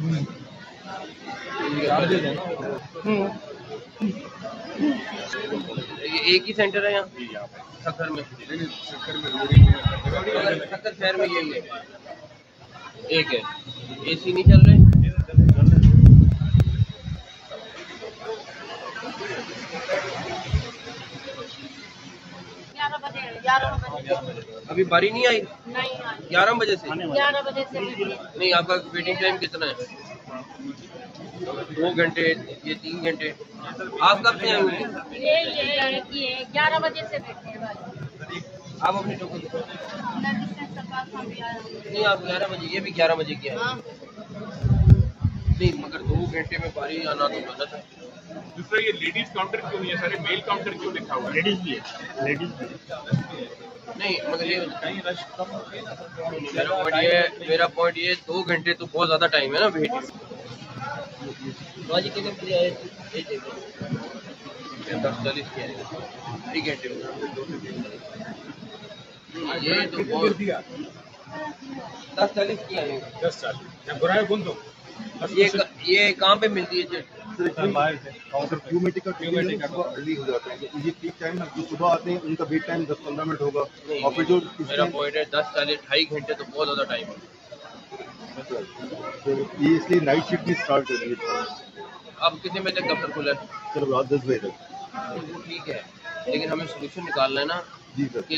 ये एक ही सेंटर है यहाँ सक्कर में? सक्कर शहर में यही है, एक है। एसी नहीं चल रहे? अभी बारी नहीं आई? 11 बजे से? 11 बजे से नहीं, आपका वेटिंग टाइम कितना है? 2 घंटे, ये 3 घंटे। आप कब से आए हुए? ये 11 बजे से बैठे हैं। आप अपनी टोकन नहीं, आप 11 बजे, ये भी 11 बजे की है। नहीं मगर 2 घंटे में बारी आना तो गलत है। दूसरा, ये लेडीज काउंटर क्यों नहीं है? सारे मेल काउंटर क्यों लिखा हुआ है? लेडीज भी है, लेडीज भी नहीं मगर ये मेरा पॉइंट ये 2 घंटे तो बहुत ज्यादा टाइम है ना वेट। आज कितने बजे आए? 10:40 के आए, 3 घंटे में। ये तो बहुत 10:40 की आए। 10:40 कौन दो? ये कहाँ पे मिलती है? काउंटर क्यू में टिकट अर्ली हो जाते हैं, ये पीक टाइम ना, जो सुबह आते हैं उनका वेट टाइम 10-15 मिनट होगा। और फिर जो मेरा पॉइंट है 10:40, 2.5 घंटे तो बहुत ज्यादा टाइम है। तो ये इसलिए नाइट शिफ्ट भी स्टार्ट कर दी है। अब कितने बजे तक दफ्तर खुला है? चलो रात 10 बजे तक। ठीक है, लेकिन हमें सोल्यूशन निकालना है ना जी सर। कि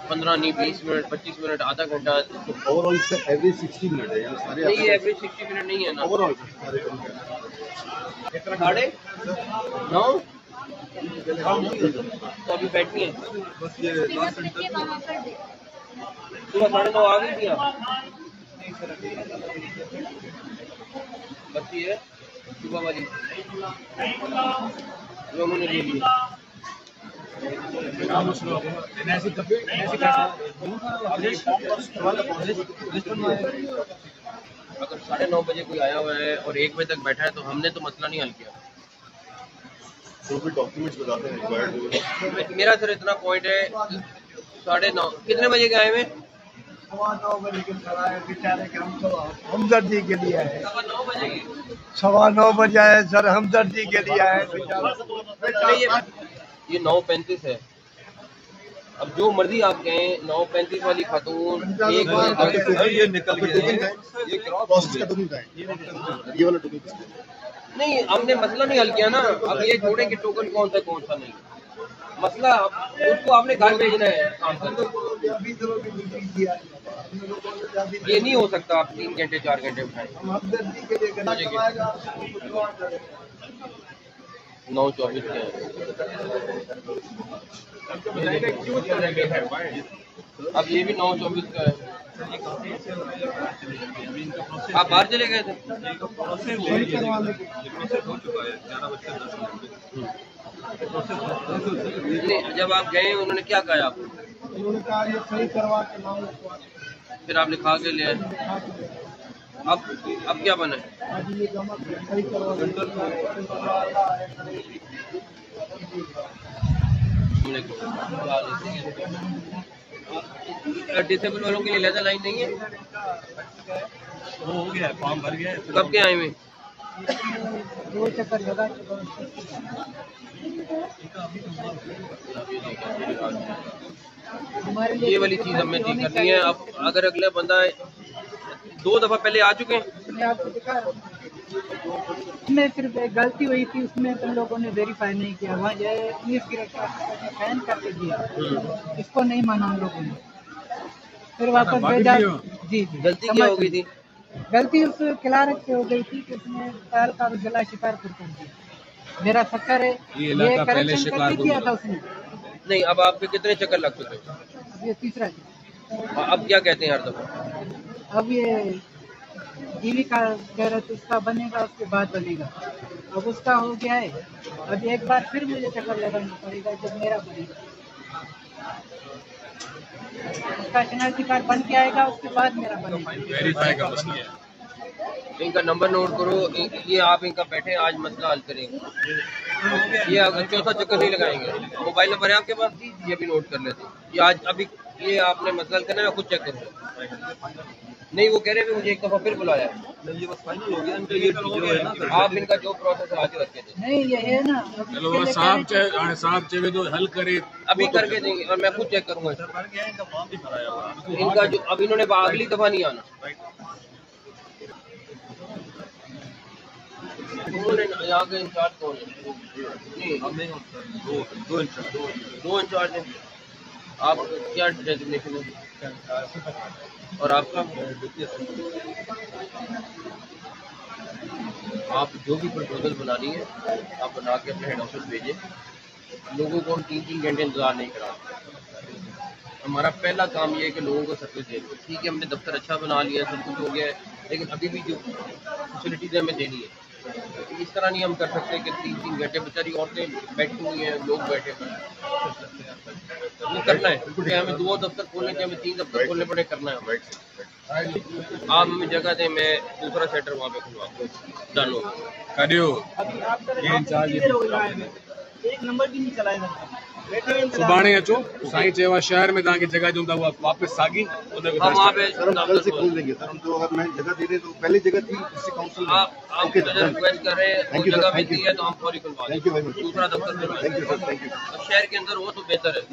15 नहीं, 20 मिनट, 25 मिनट, आधा घंटा। तो ओवरऑल इसका एवरेज 60 मिनट है, यानी सारे नहीं, एवरेज 60 मिनट नहीं है ना ओवरऑल साढ़े 9? तो अभी बैठी है बस ये लास्ट सेंटर सुबह 9:30 आ गई थी आप? बच्ची है सुबह वाली जो उन्होंने ले ली। अगर 9:30 बजे कोई आया हुआ है और 1 बजे तक बैठा है तो हमने तो मसला नहीं हल किया। जो भी डॉक्यूमेंट्स बताते हैं रिक्वायर्ड। मेरा सर इतना पॉइंट है 9:30। कितने बजे के आए हुए? 9:15 बजे के बेचारे के हम तो हमदर्दी के लिए आए। 9:15 बजे के 9:15 बजे आए सर, हमदर्दी के लिए आए। ये 9:35 है। अब जो मर्जी आप कहें, 9:35 वाली खातून 1 बजे ये निकल गया, ये प्रोसेस का टोकन है, ये वाला टोकन नहीं, हमने मसला नहीं हल किया ना। अब ये जोड़े के टोकन कौन सा नहीं, मसला उसको आपने घर भेजना है काम करने। ये नहीं हो सकता आप 3 घंटे 4 घंटे उठाएं। 9:24 के अब ये भी 9:24 का है। आप बाहर चले गए थे? जब आप गए उन्होंने क्या कहा आपको? उन्होंने कहा ये सही करवा के नाम लिखवा। फिर आप लिखा के ले आए। अब क्या बना है? आज ये जमा सही करवा डिसेबल वालों के लिए लेजर लाइन नहीं है? वो हो गया, फॉर्म भर गया। कब के आए हुए? 2 चक्कर लगा। ये वाली चीज हमें ठीक करनी है। अब अगर अगला बंदा 2 दफा पहले आ चुके हैं, मैं आपको दिखा रहा हूँ। उसमें सिर्फ एक गलती हुई थी, उसमें तुम लोगों ने वेरीफाई नहीं किया। वहाँ जो है पुलिस की रक्षा फैन करके दिया, इसको नहीं माना हम लोगों ने, फिर वापस भेजा। जी गलती क्या हो गई थी? गलती उस क्लार्क से हो गई थी कि उसने पहल का जिला शिकारपुर कर दिया। मेरा शक्कर है, ये करेक्शन कर दिया था उसने। नहीं, अब आपके कितने चक्कर लग चुके? ये तीसरा है। अब क्या कहते हैं हर दफा? अब ये टीवी का कह रहे थे उसका बनेगा, उसके बाद बनेगा। अब उसका हो गया है, अब एक बार फिर मुझे चक्कर लगाना पड़ेगा जब मेरा बनेगा। उसका शनाख्ती कार्ड बन के आएगा, उसके बाद मेरा बनेगा। वेरीफाई का मसला है। इनका नंबर नोट करो, ये आप इनका बैठे आज मसला हल करेंगे। ये अगर चौथा चक्कर नहीं लगाएंगे। मोबाइल नंबर है आपके पास? ये भी नोट कर लेते हैं। ये आज अभी ये आपने मसला हल करना है, मैं खुद चेक करूँगा। नहीं, वो कह रहे थे मुझे एक दफा फिर बुलाया है। ये बस फाइनल हो गया इनका, ये जो है ना आप इनका जो प्रोसेस आगे रखे थे नहीं ये है ना चलो साहब चाहे तो हल करे अभी करके देंगे और मैं खुद चेक करूंगा इनका जो अब इन्होंने अगली दफा नहीं आना। यहाँ के इंचार्ज कौन है? दो इंचार्ज हैं। आप क्या डेजिग्नेशन है और आपका? आप जो भी प्रपोजल बनानी है आप बना के अपने हेड ऑफिस भेजें। लोगों को हम 3-3 घंटे इंतजार नहीं करा। हमारा पहला काम ये है कि लोगों को सर्विस देनी है। ठीक है, हमने दफ्तर अच्छा बना लिया, सब कुछ हो गया है, लेकिन अभी भी जो फैसिलिटीज हमें देनी है। इस तरह नहीं हम कर सकते कि 3-3 घंटे बेचारी औरतें बैठी हुई हैं, लोग बैठे हुए हैं। वो करना है क्योंकि हमें 2 दफ्तर खोलने के, हमें 3 दफ्तर खोलने पड़े, करना है। आप हमें जगह दें, मैं दूसरा सेंटर वहाँ पे खुलवा डन हो करियो ये इंचार्ज एक नंबर भी नहीं चलाएगा सुभाणे अचो साईं चेवा शहर में तव्हांखे जगह ॾियूं था उहा वापसि साॻी हम वहाँ पे सर हम कल से खोल देंगे सर। हम तो अगर मैं जगह दे रहे तो पहले जगह थी डिस्ट्रिक्ट काउंसिल में। आप रिक्वेस्ट कर रहे हैं, Thank वो you, sir. जगह Thank मिलती you. है तो हम फौरी खुलवा दें। Thank you very much. दूसरा दफ्तर खुलवा दें। Thank you sir, thank you. शहर के अंदर हो तो बेहतर है।